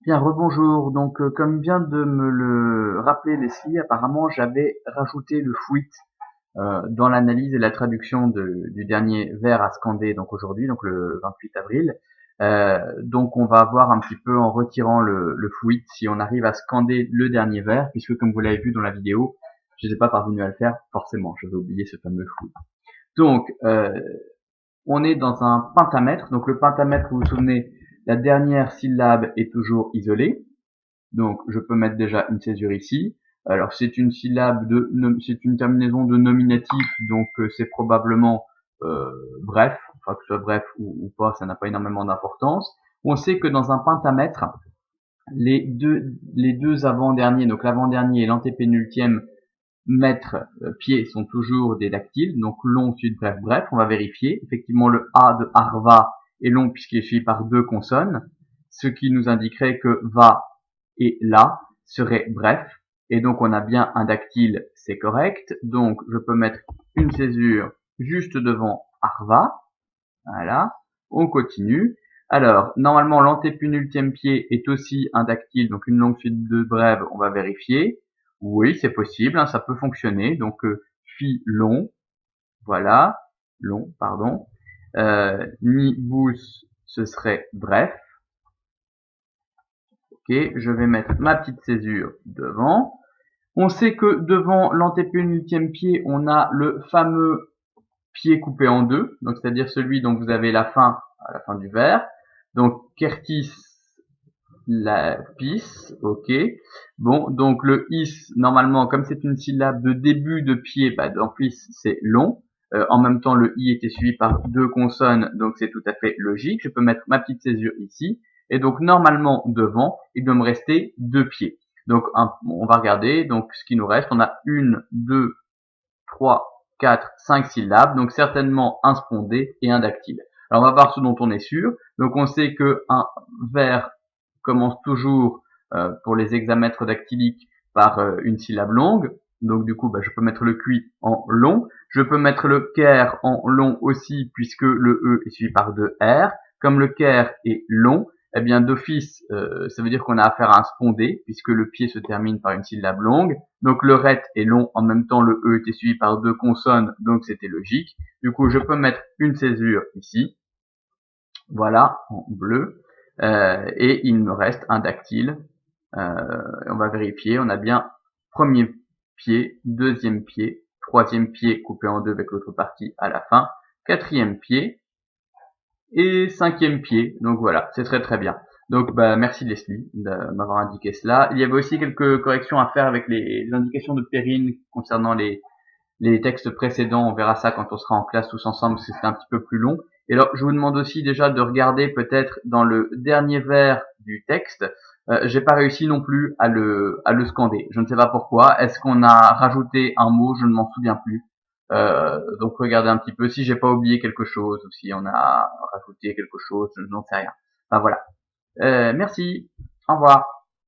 Bien, rebonjour. Donc, comme vient de me le rappeler Leslie, apparemment j'avais rajouté le fouit dans l'analyse et la traduction du dernier vers à scander, donc aujourd'hui, donc le 28 avril. Donc, on va voir un petit peu en retirant le fouit si on arrive à scander le dernier vers, puisque comme vous l'avez vu dans la vidéo, je n'étais pas parvenu à le faire forcément. J'avais oublié ce fameux fouit. Donc, on est dans un pentamètre. Donc, le pentamètre, vous vous souvenez, la dernière syllabe est toujours isolée. Donc, je peux mettre déjà une césure ici. Alors, c'est une syllabe c'est une terminaison de nominatif, donc c'est probablement bref. Enfin, que ce soit bref ou pas, ça n'a pas énormément d'importance. On sait que dans un pentamètre, les deux avant-derniers, donc l'avant-dernier et l'antépénultième mètre pied sont toujours des dactyles, donc long, suite, bref, bref. On va vérifier. Effectivement, le A de Arva est long puisqu'il est suivi par deux consonnes, ce qui nous indiquerait que va et là serait bref. Et donc on a bien un dactyle, c'est correct. Donc je peux mettre une césure juste devant Arva. Voilà. On continue. Alors, normalement, l'antépénultième pied est aussi un dactyle, donc une longue suite de brèves, on va vérifier. Oui, c'est possible, hein, ça peut fonctionner. Donc, phi long, voilà, long, pardon. Ni bous, ce serait bref. Ok, je vais mettre ma petite césure devant. On sait que devant l'antépénultième pied, on a le fameux pied coupé en deux, donc c'est-à-dire celui dont vous avez la fin à la fin du vers. Donc Kertis, la pis, ok. Bon, donc le is, normalement, comme c'est une syllabe de début de pied, bah, dans pis, c'est long. En même temps, le i était suivi par deux consonnes, donc c'est tout à fait logique. Je peux mettre ma petite césure ici. Et donc, normalement, devant, il doit me rester deux pieds. Donc, on va regarder. Donc, ce qui nous reste, on a une, deux, trois, quatre, cinq syllabes. Donc, certainement un spondé et un dactyle. Alors, on va voir ce dont on est sûr. Donc, on sait que un vers commence toujours pour les hexamètres dactyliques par une syllabe longue. Donc du coup, je peux mettre le QI en long. Je peux mettre le KER en long aussi puisque le E est suivi par deux R. Comme le KER est long, eh bien d'office, ça veut dire qu'on a affaire à un spondé puisque le pied se termine par une syllabe longue. Donc le RET est long, en même temps le E était suivi par deux consonnes, donc c'était logique. Du coup, je peux mettre une césure ici. Voilà, en bleu. Et il me reste un dactyle. On va vérifier. On a bien premier pied, deuxième pied, troisième pied coupé en deux avec l'autre partie à la fin, quatrième pied et cinquième pied. Donc voilà, c'est très très bien. Donc merci Leslie de m'avoir indiqué cela. Il y avait aussi quelques corrections à faire avec les indications de Perrine concernant les textes précédents, on verra ça quand on sera en classe tous ensemble, parce que c'est un petit peu plus long. Et alors, je vous demande aussi déjà de regarder peut-être dans le dernier vers du texte. J'ai pas réussi non plus à le scander. Je ne sais pas pourquoi. Est-ce qu'on a rajouté un mot? Je ne m'en souviens plus. Donc regardez un petit peu si j'ai pas oublié quelque chose ou si on a rajouté quelque chose, je n'en sais rien. Enfin voilà. Merci. Au revoir.